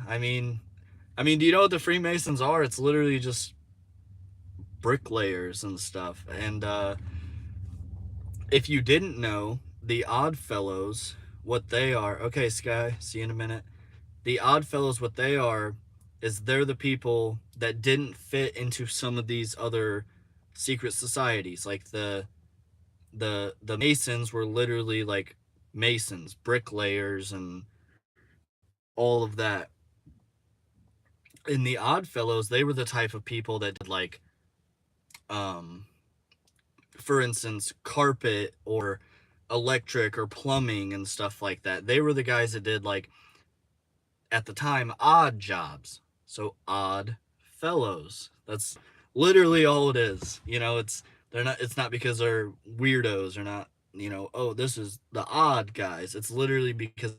do you know what the Freemasons are? It's literally just bricklayers and stuff. And if you didn't know, the Odd Fellows, what they are. Okay, Sky, see you in a minute. The Odd Fellows, what they are, is they're the people that didn't fit into some of these other secret societies. Like the Masons were literally like masons, bricklayers, and all of that. In the Oddfellows, they were the type of people that did like, um, for instance, carpet or electric or plumbing and stuff like that. They were the guys that did like, at the time, odd jobs. So odd fellows. That's literally all it is. It's not because they're weirdos or not, oh, this is the odd guys. It's literally because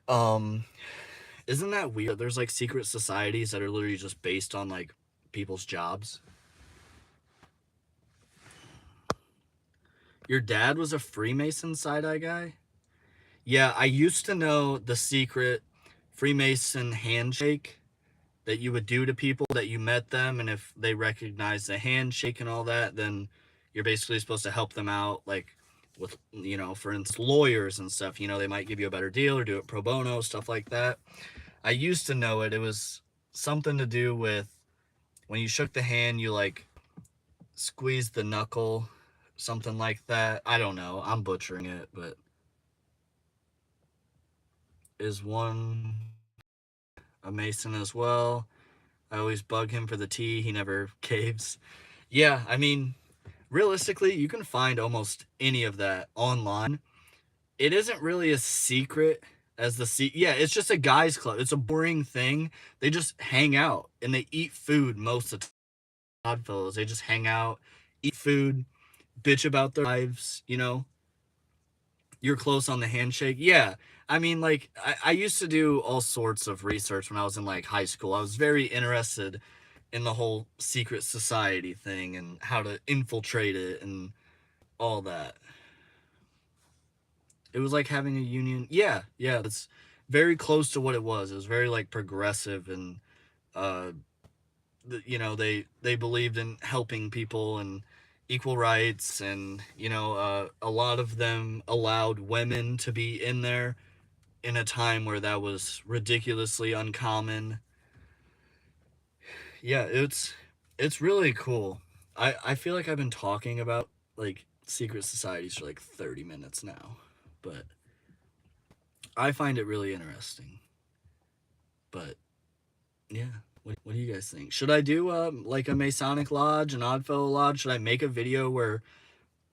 um isn't that weird? There's like secret societies that are literally just based on like people's jobs. Your dad was a Freemason side-eye guy? Yeah, I used to know the secret Freemason handshake that you would do to people that you met them, and if they recognize the handshake and all that, then you're basically supposed to help them out, like with, for instance, lawyers and stuff. They might give you a better deal or do it pro bono, stuff like that. I used to know it. It was something to do with when you shook the hand, you like squeezed the knuckle, something like that. I don't know. I'm butchering it, but is one a Mason as well? I always bug him for the tea. He never caves. Yeah, I mean, realistically, you can find almost any of that online. It isn't really as secret as yeah, it's just a guys club. It's a boring thing. They just hang out and they eat food most of the time. Oddfellows, they just hang out, eat food, bitch about their lives. You're close on the handshake. Yeah, I mean, like, I used to do all sorts of research when I was in like high school. I was very interested in the whole secret society thing and how to infiltrate it and all that. It was like having a union. Yeah, yeah, that's very close to what it was. It was very like progressive, and uh they believed in helping people and equal rights, and a lot of them allowed women to be in there in a time where that was ridiculously uncommon. Yeah, it's really cool. I feel like I've been talking about like secret societies for like 30 minutes now, but I find it really interesting. But yeah, what do you guys think? Should I do like a Masonic lodge, an Oddfellow lodge? Should I make a video where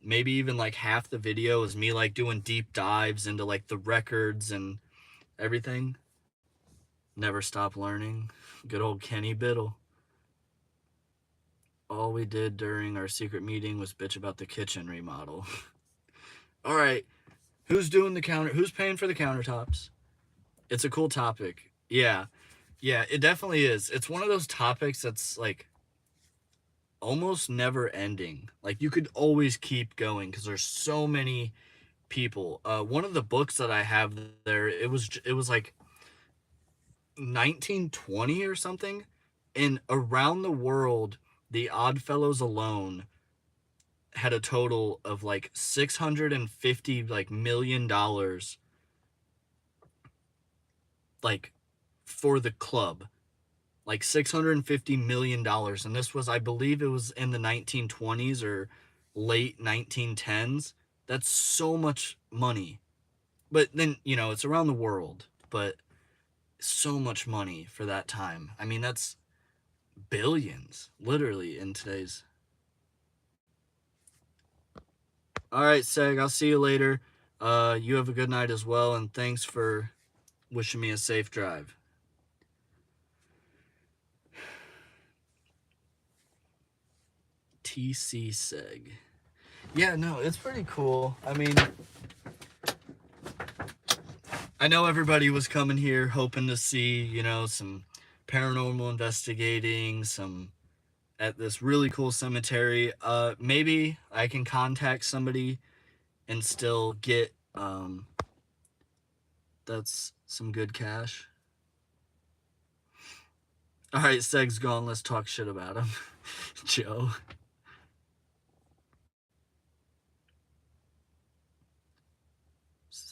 maybe even like half the video is me like doing deep dives into like the records and everything? Never stop learning. Good old Kenny Biddle. All we did during our secret meeting was bitch about the kitchen remodel. All right, who's paying for the countertops? It's a cool topic. Yeah. Yeah, it definitely is. It's one of those topics that's like almost never ending. Like you could always keep going because there's so many people. One of the books that I have there, it was like 1920 or something, and around the world, the Oddfellows alone had a total of like 650 like $1 million, like for the club, like $650 million. And this was, I believe it was in the 1920s or late 1910s. That's so much money. But then, it's around the world, but so much money for that time. I mean, that's billions, literally, in today's. All right, Seg, I'll see you later. You have a good night as well, and thanks for wishing me a safe drive. TC Seg. Yeah, no, it's pretty cool. I mean, I know everybody was coming here hoping to see, some paranormal investigating, some at this really cool cemetery. Maybe I can contact somebody and still get that's some good cash. All right, Seg's gone. Let's talk shit about him. Joe.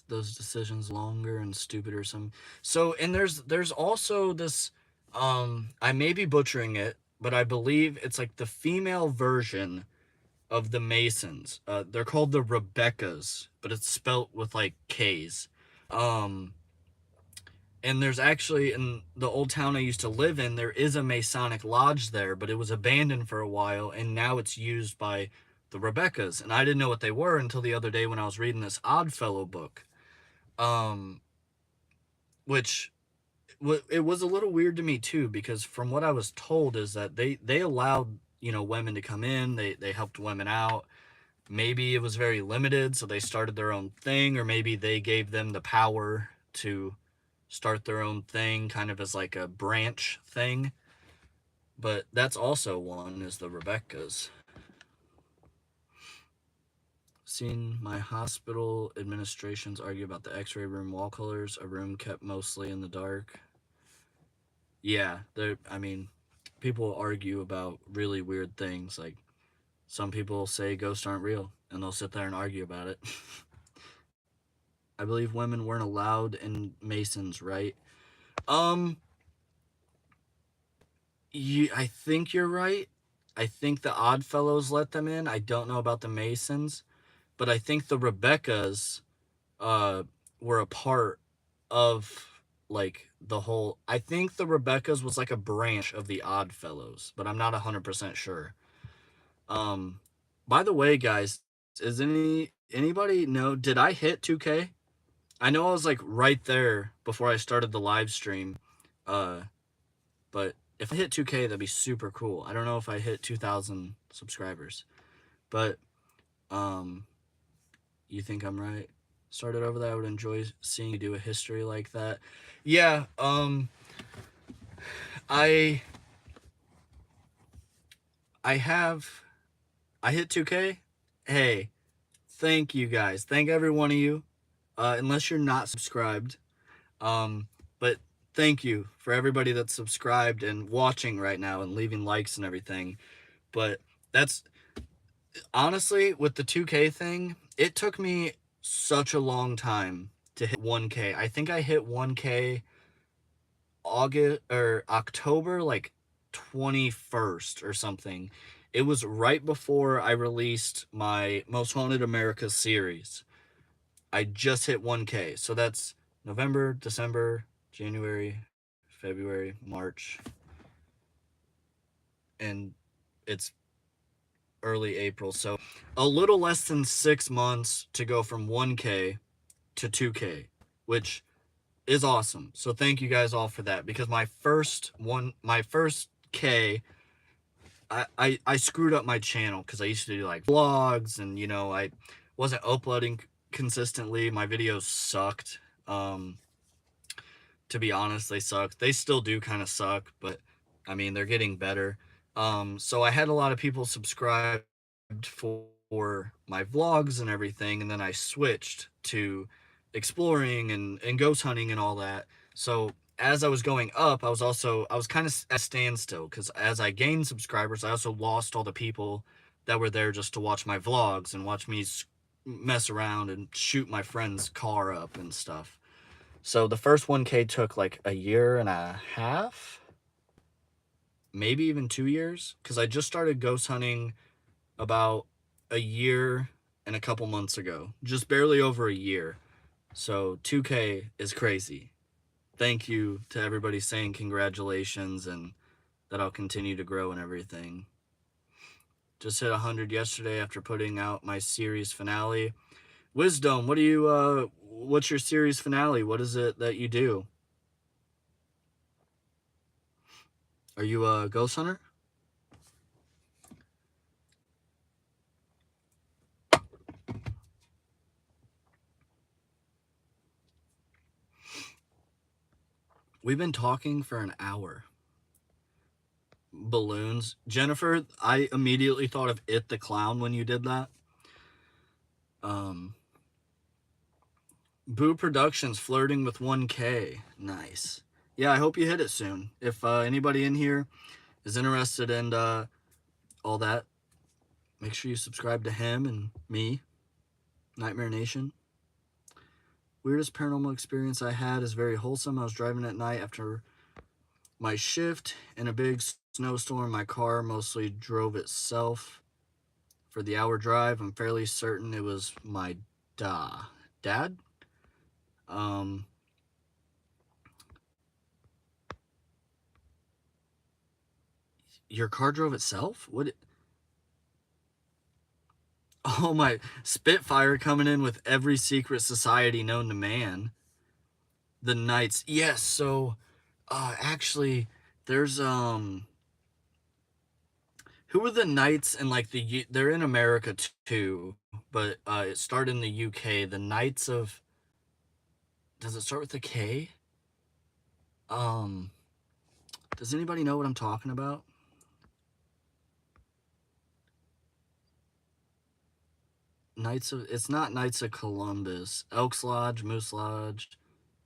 Those decisions longer and stupider some. So, and there's also this I may be butchering it, but I believe it's like the female version of the Masons. They're called the Rebeccas, but it's spelt with like K's. Um and there's actually, in the old town I used to live in, there is a Masonic lodge there, but it was abandoned for a while, and now it's used by the Rebeccas. And I didn't know what they were until the other day when I was reading this Oddfellow book. Which it was a little weird to me too, because from what I was told is that they allowed, women to come in, they helped women out. Maybe it was very limited, so they started their own thing, or maybe they gave them the power to start their own thing, kind of as like a branch thing. But that's also one, is the Rebeccas. seen my hospital administrations argue about the x-ray room wall colors, a room kept mostly in the dark. Yeah, I mean, people argue about really weird things. Like, some people say ghosts aren't real, and they'll sit there and argue about it. I believe women weren't allowed in Masons, right? Um, I think you're right. I think the Oddfellows let them in. I don't know about the Masons, but I think the Rebeccas were a part of like the whole. I think the Rebeccas was like a branch of the Oddfellows, but I'm not 100% sure. Um, by the way, guys, is anybody know? Did I hit 2K? I know I was like right there before I started the live stream, but if I hit 2K, that'd be super cool. I don't know if I hit 2,000 subscribers, but you think I'm right? Started over that. I would enjoy seeing you do a history like that. Yeah, I I hit 2K. Hey, thank you guys. Thank every one of you. Unless you're not subscribed. But thank you for everybody that's subscribed and watching right now and leaving likes and everything. But that's honestly, with the 2K thing, it took me such a long time to hit 1K. I think I hit 1K August or October like 21st or something. It was right before I released my Most Haunted America series. I just hit 1K. So that's November, December, January, February, March, and it's early April. So a little less than 6 months to go from 1K to 2K, which is awesome. So thank you guys all for that, because my first K, I screwed up my channel because I used to do like vlogs and I wasn't uploading consistently. My videos sucked. To be honest, they suck. They still do kind of suck, but I mean, they're getting better. So I had a lot of people subscribed for my vlogs and everything, and then I switched to exploring and ghost hunting and all that. So as I was going up, I was kind of at a standstill, because as I gained subscribers, I also lost all the people that were there just to watch my vlogs and watch me mess around and shoot my friend's car up and stuff. So the first 1K took like a year and a half, maybe even 2 years, because I just started ghost hunting about a year and a couple months ago, just barely over a year. So 2K is crazy. Thank you to everybody saying congratulations and that I'll continue to grow and everything. Just hit 100 yesterday after putting out my series finale. Wisdom, what's your series finale? What is it that you do? Are you a ghost hunter? We've been talking for an hour. Balloons. Jennifer, I immediately thought of It the Clown when you did that. Boo Productions flirting with 1K. Nice. Yeah, I hope you hit it soon. If anybody in here is interested in all that, make sure you subscribe to him and me, Nightmare Nation. Weirdest paranormal experience I had is very wholesome. I was driving at night after my shift in a big snowstorm. My car mostly drove itself for the hour drive. I'm fairly certain it was my dad. Your car drove itself? What? Oh my, Spitfire coming in with every secret society known to man. The Knights. Yes, so actually there's who are the Knights in like they're in America too, but it started in the UK. The Knights of, does it start with a K? Does anybody know what I'm talking about? It's not Knights of Columbus. Elks Lodge, Moose Lodge,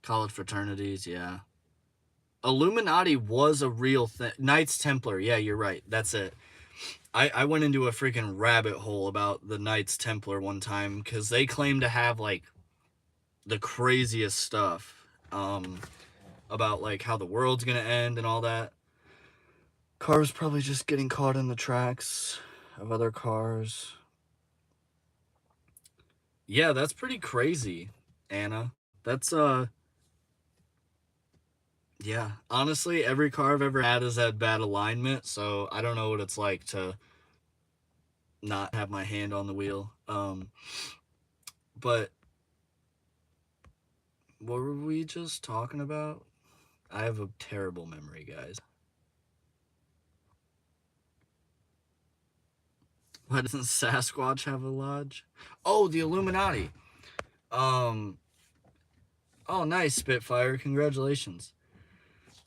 college fraternities, yeah. Illuminati was a real thing. Knights Templar, yeah, you're right. That's it. I went into a freaking rabbit hole about the Knights Templar one time because they claim to have like the craziest stuff about like how the world's gonna end and all that. Cars probably just getting caught in the tracks of other cars. Yeah, that's pretty crazy, Anna. That's yeah. Honestly, every car I've ever had has had bad alignment, so I don't know what it's like to not have my hand on the wheel. But what were we just talking about? I have a terrible memory, guys. Why doesn't Sasquatch have a lodge? Oh, the Illuminati. Um. Oh, nice, Spitfire. Congratulations.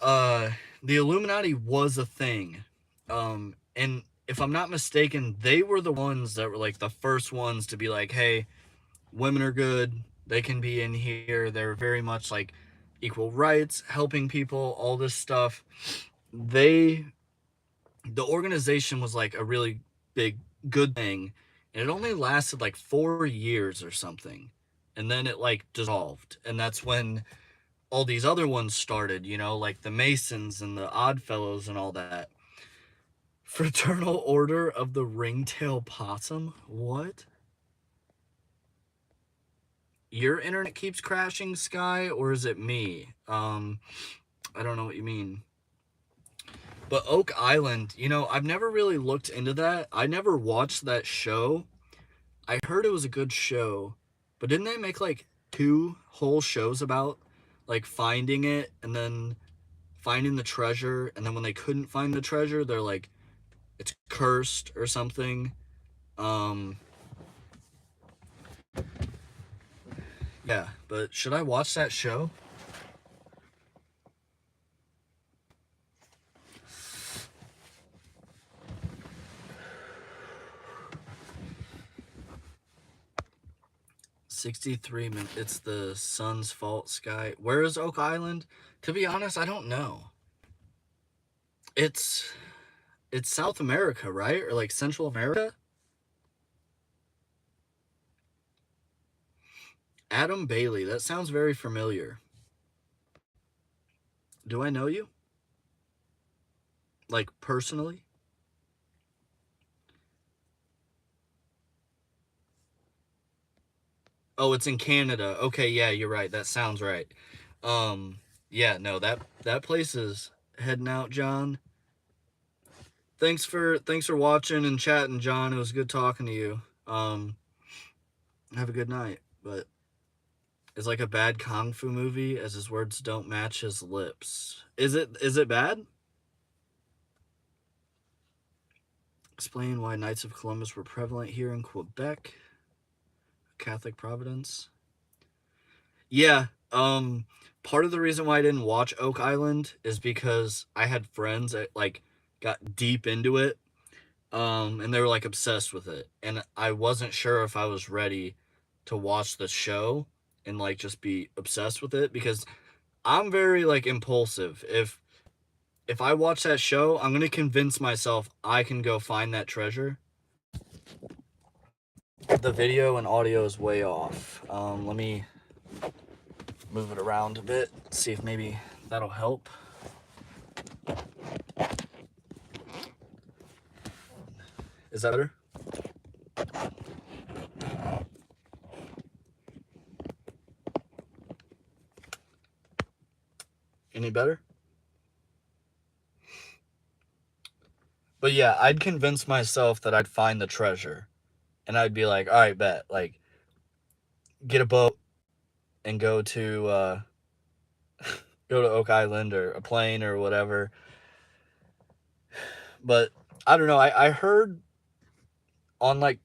The Illuminati was a thing. And if I'm not mistaken, they were the ones that were like the first ones to be like, hey, women are good. They can be in here. They're very much like equal rights, helping people, all this stuff. The organization was like a really big, good thing. And it only lasted like 4 years or something. And then it like dissolved. And that's when all these other ones started, you know, like the Masons and the Oddfellows and all that. Fraternal Order of the Ringtail Possum? What? Your internet keeps crashing, Sky, or is it me? I don't know what you mean. But Oak Island, you know, I've never really looked into that. I never watched that show. I heard it was a good show, but didn't they make like 2 whole shows about like finding it and then finding the treasure, and then when they couldn't find the treasure, they're like, it's cursed or something. Yeah, but should I watch that show? $63 It's the sun's fault, Sky. Where is Oak Island? To be honest, I don't know. It's South America, right? Or like Central America? Adam Bailey. That sounds very familiar. Do I know you? Like personally? Oh, it's in Canada. Okay, yeah, you're right. That sounds right. Yeah, no, that place is heading out, John. Thanks for watching and chatting, John. It was good talking to you. Have a good night. But it's like a bad kung fu movie, as his words don't match his lips. Is it bad? Explain why Knights of Columbus were prevalent here in Quebec. Catholic Providence. Yeah, part of the reason why I didn't watch Oak Island is because I had friends that like got deep into it, and they were like obsessed with it, and I wasn't sure if I was ready to watch the show and like just be obsessed with it, because I'm very like impulsive. If I watch that show, I'm gonna convince myself I can go find that treasure. The video and audio is way off. Let me move it around a bit, see if maybe that'll help. Is that better? Any better? But yeah, I'd convince myself that I'd find the treasure. And I'd be like, all right, bet. Like, get a boat and go to Oak Island, or a plane or whatever. But I don't know. I heard on like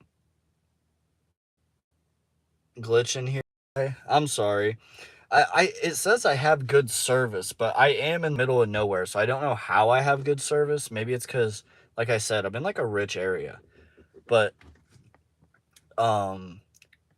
glitch in here. I'm sorry. It says I have good service, but I am in the middle of nowhere, so I don't know how I have good service. Maybe it's because, like I said, I'm in like a rich area. But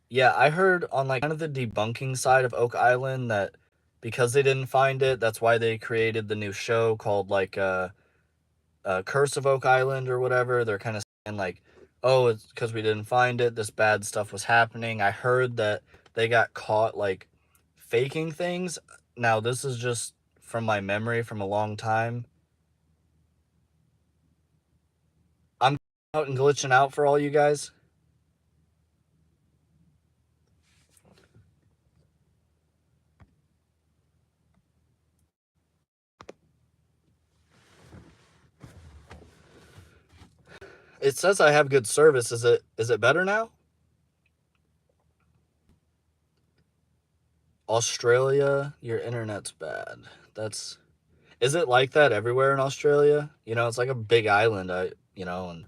Yeah, I heard on like kind of the debunking side of Oak Island that because they didn't find it, that's why they created the new show called like Curse of Oak Island or whatever. They're kind of saying like, oh, it's because we didn't find it. This bad stuff was happening. I heard that they got caught like faking things. Now, this is just from my memory from a long time. I'm out and glitching out for all you guys. It says I have good service. Is it better now? Australia, your internet's bad. That's Is it like that everywhere in Australia? You know, it's like a big island, and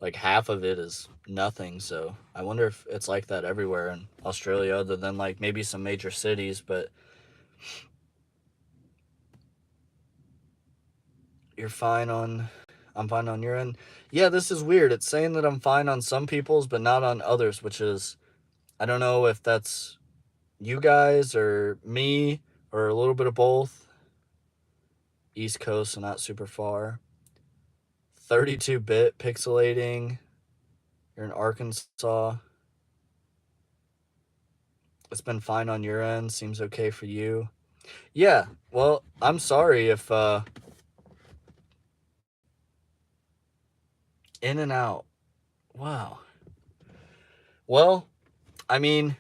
like half of it is nothing. So I wonder if it's like that everywhere in Australia, other than like maybe some major cities. But you're fine on, I'm fine on your end. Yeah, this is weird. It's saying that I'm fine on some people's, but not on others, which is, I don't know if that's you guys or me or a little bit of both. East Coast, so not super far. 32-bit pixelating. You're in Arkansas. It's been fine on your end. Seems okay for you. Yeah. Well, I'm sorry if in and out. Wow. Well, I mean,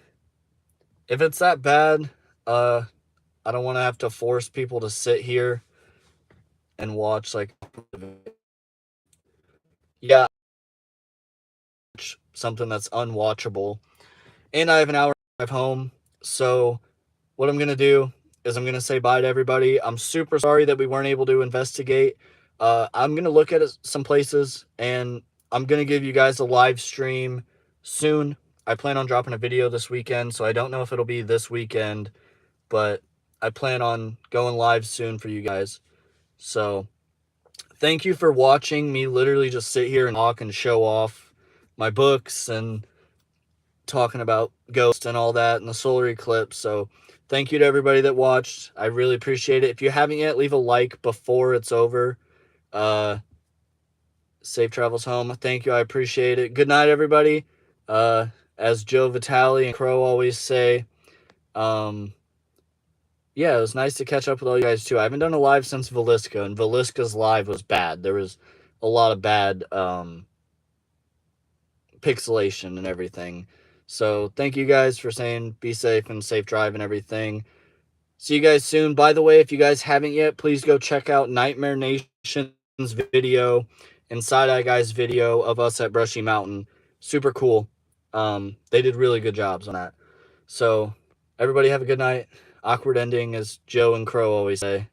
if it's that bad, I don't want to have to force people to sit here and watch like, yeah, something that's unwatchable. And I have an hour drive home. So what I'm going to do is I'm going to say bye to everybody. I'm super sorry that we weren't able to investigate. I'm going to look at some places, and I'm going to give you guys a live stream soon. I plan on dropping a video this weekend, so I don't know if it'll be this weekend, but I plan on going live soon for you guys. So thank you for watching me literally just sit here and talk and show off my books and talking about ghosts and all that and the solar eclipse. So thank you to everybody that watched. I really appreciate it. If you haven't yet, leave a like before it's over. Safe travels home. Thank you. I appreciate it. Good night, everybody. As Joe Vitale and Crow always say, yeah, it was nice to catch up with all you guys too. I haven't done a live since Velisca, and Velisca's live was bad. There was a lot of bad pixelation and everything. So thank you guys for saying be safe and safe drive and everything. See you guys soon. By the way, if you guys haven't yet, please go check out Nightmare Nation's video and Side Eye Guy's video of us at Brushy Mountain. Super cool. They did really good jobs on that. So everybody have a good night. Awkward ending, as Joe and Crow always say.